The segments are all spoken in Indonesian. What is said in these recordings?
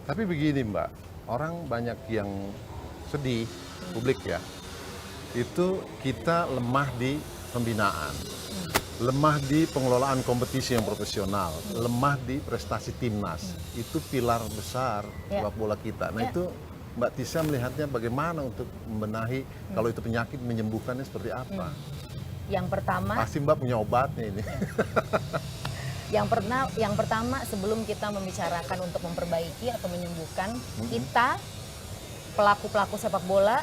Tapi begini Mbak, orang banyak yang sedih, publik ya, itu kita lemah di pembinaan, lemah di pengelolaan kompetisi yang profesional, lemah di prestasi timnas. Itu pilar besar sepak bola kita. Nah itu Mbak Tisha melihatnya bagaimana untuk membenahi, kalau itu penyakit menyembuhkannya seperti apa? Yang pertama, Pasti Mbak punya obatnya ini. yang pertama sebelum kita membicarakan untuk memperbaiki atau menyembuhkan, kita pelaku-pelaku sepak bola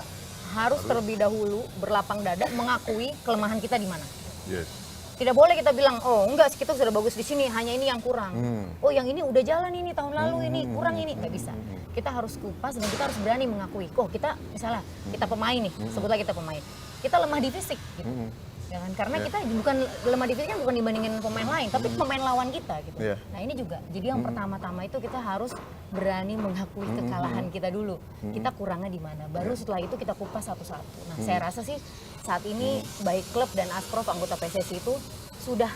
harus terlebih dahulu berlapang dada mengakui kelemahan kita di mana. Yes. Tidak boleh kita bilang, oh enggak, kita sudah bagus di sini, hanya ini yang kurang. Oh yang ini udah jalan ini, tahun lalu ini, kurang ini. Nggak bisa. Kita harus kupas dan kita harus berani mengakui. Oh kita, misalnya, kita pemain nih, sebutlah kita pemain. Kita lemah di fisik gitu. Ya kan? Karena kita bukan lemah di fisik kan bukan dibandingin pemain lain, tapi pemain lawan kita gitu. Nah ini juga, jadi yang pertama-tama itu kita harus berani mengakui kekalahan kita dulu. Kita kurangnya di mana, baru setelah itu kita kupas satu-satu. Nah saya rasa sih saat ini baik klub dan Asprof anggota PSSI itu sudah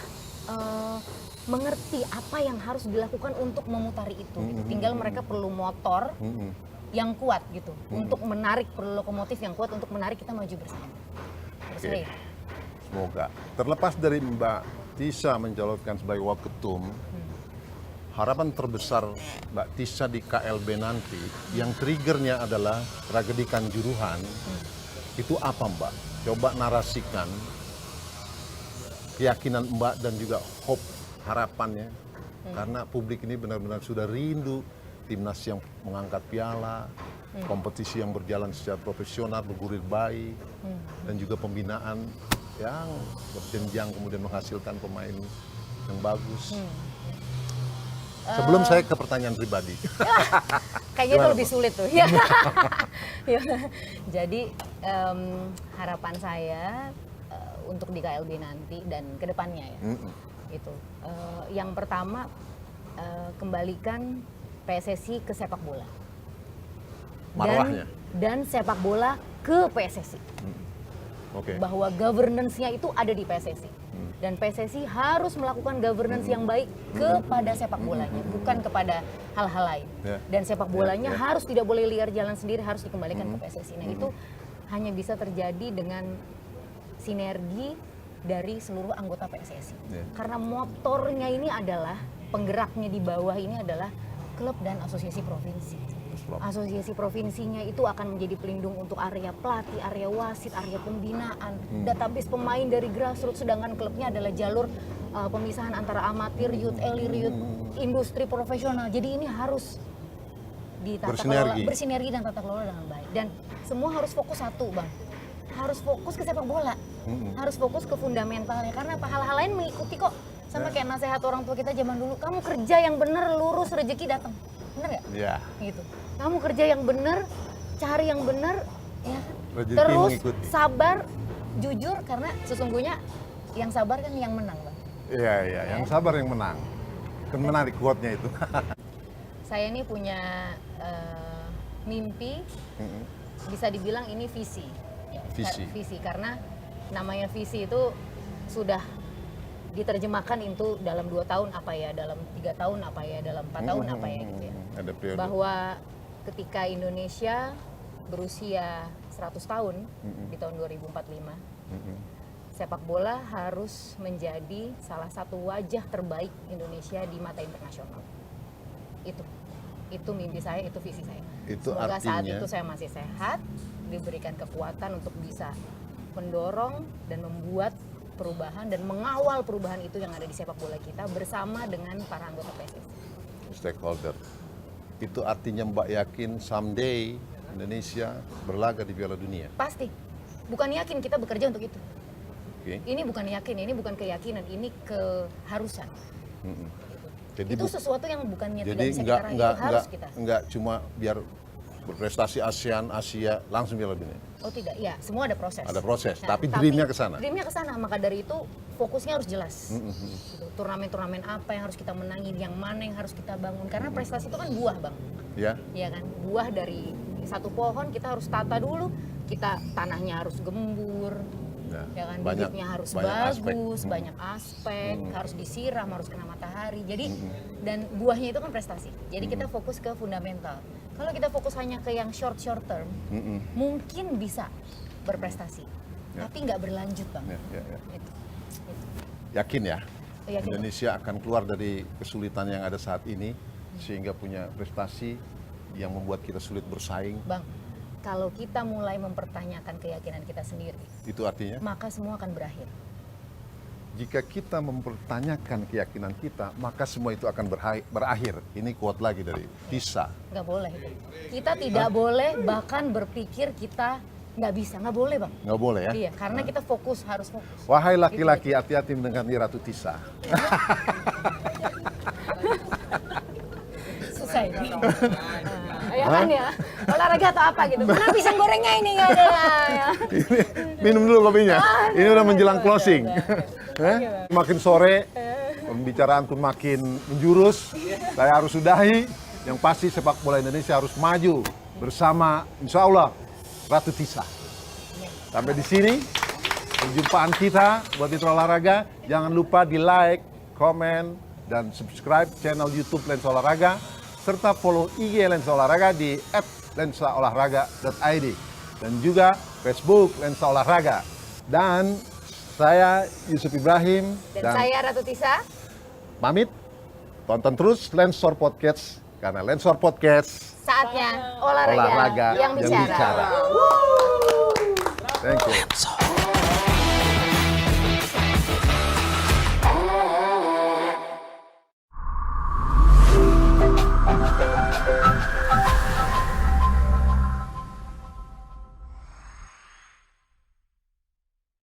mengerti apa yang harus dilakukan untuk memutari itu. Gitu. Tinggal mereka perlu motor yang kuat gitu, untuk menarik, perlu lokomotif yang kuat untuk menarik kita maju bersama. Oke. Semoga. Terlepas dari Mbak Tisha mencalonkan sebagai waketum, harapan terbesar Mbak Tisha di KLB nanti, yang triggernya adalah tragedi Kanjuruhan, itu apa Mbak? Coba narasikan keyakinan Mbak dan juga hope, harapannya. Karena publik ini benar-benar sudah rindu timnas yang mengangkat piala, kompetisi yang berjalan secara profesional, bergulir baik, dan juga pembinaan yang berjenjang kemudian menghasilkan pemain yang bagus. Sebelum saya ke pertanyaan pribadi. Kayaknya itu lebih sulit tuh. Ya. Jadi harapan saya untuk di KLB nanti dan kedepannya ya, itu yang pertama kembalikan PSSI ke sepak bola. Marwahnya. Dan sepak bola ke PSSI. Bahwa governance-nya itu ada di PSSI. Dan PSSI harus melakukan governance yang baik kepada sepak bolanya, bukan kepada hal-hal lain. Dan sepak bolanya harus tidak boleh liar jalan sendiri, harus dikembalikan ke PSSI. Nah itu hanya bisa terjadi dengan sinergi dari seluruh anggota PSSI. Karena motornya ini adalah, penggeraknya di bawah ini adalah klub dan asosiasi provinsi. Asosiasi provinsinya itu akan menjadi pelindung untuk area pelatih, area wasit, area pembinaan, database pemain dari grassroots, sedangkan klubnya adalah jalur pemisahan antara amatir, youth, early youth, industri profesional. Jadi ini harus ditata kelola, bersinergi dan tata kelola dengan baik. Dan semua harus fokus satu, Bang. Harus fokus ke sepak bola. Harus fokus ke fundamentalnya, karena hal-hal lain mengikuti kok. Sama kayak nasihat orang tua kita zaman dulu, kamu kerja yang bener, lurus, rezeki datang. Bener nggak? Iya. Gitu. Kamu kerja yang bener, cari yang bener, ya. Terus mengikuti. Sabar, jujur, karena sesungguhnya yang sabar kan yang menang, Bang. Iya, iya, yang sabar yang menang. Kan menarik quote-nya itu. Saya ini punya mimpi, bisa dibilang ini visi. Ya, visi, karena namanya visi itu sudah diterjemahkan itu dalam 2 tahun apa ya, dalam 3 tahun apa ya, dalam 4 tahun apa ya gitu ya. Ada periode. Bahwa ketika Indonesia berusia 100 tahun di tahun 2045, sepak bola harus menjadi salah satu wajah terbaik Indonesia di mata internasional. Itu mimpi saya, itu visi saya. Itu semoga artinya, saat itu saya masih sehat, diberikan kekuatan untuk bisa mendorong dan membuat perubahan dan mengawal perubahan itu yang ada di sepak bola kita bersama dengan para anggota PSSI. Stakeholder. Itu artinya Mbak yakin someday Indonesia berlaga di Piala Dunia? Pasti. Bukan yakin, kita bekerja untuk itu. Ini bukan yakin, ini bukan keyakinan, ini keharusan. Jadi itu sesuatu yang bukannya tidak bisa kita raih, harus kita. Enggak cuma biar berprestasi ASEAN, Asia, langsung Piala Dunia. Oh tidak, ya semua ada proses. Ada proses, nah, tapi dreamnya ke sana. Dreamnya ke sana, maka dari itu fokusnya harus jelas. Gitu. Turnamen-turnamen apa yang harus kita menangin, yang mana yang harus kita bangun. Karena prestasi itu kan buah, Bang. Iya. Iya kan, buah dari satu pohon kita harus tata dulu. Kita tanahnya harus gembur, Ya kan, banyak- bibitnya harus banyak aspek. bagus, banyak aspek, harus disiram, harus kena matahari. Jadi dan buahnya itu kan prestasi. Jadi kita fokus ke fundamental. Kalau kita fokus hanya ke yang short term, mungkin bisa berprestasi, tapi nggak berlanjut, Bang. Ya. Itu. Yakin ya? Yakin. Indonesia akan keluar dari kesulitan yang ada saat ini sehingga punya prestasi yang membuat kita sulit bersaing. Bang, kalau kita mulai mempertanyakan keyakinan kita sendiri, Itu artinya maka semua akan berakhir. jika kita mempertanyakan keyakinan kita, maka semua itu akan berakhir. Ini quote lagi dari Tisa. Nggak boleh itu. Kita tidak boleh bahkan berpikir kita nggak bisa, nggak boleh, Bang. Nggak boleh ya? Iya, karena kita harus fokus. Wahai laki-laki, hati-hati mendekati Ratu Tisa. Susah ini. Ya kan ya, olahraga atau apa gitu. Mana pisang gorengnya ini nggak ada. Ya. Minum dulu kopinya. Ini udah menjelang closing. Makin sore, pembicaraan pun makin menjurus. Saya harus sudahi. Yang pasti sepak bola Indonesia harus maju bersama, insya Allah, Ratu Tisa. Sampai di sini perjumpaan kita buat Mitra Olahraga. Jangan lupa di like, komen, dan subscribe channel YouTube Lensa Olahraga, serta follow IG Lensa Olahraga di @lensaolahraga.id dan juga Facebook Lensa Olahraga. Dan saya Yusuf Ibrahim Dan saya Ratu Tisa. pamit. Tonton terus Lensor Podcast karena Lensor Podcast Saatnya olahraga, olahraga yang bicara. Thank you.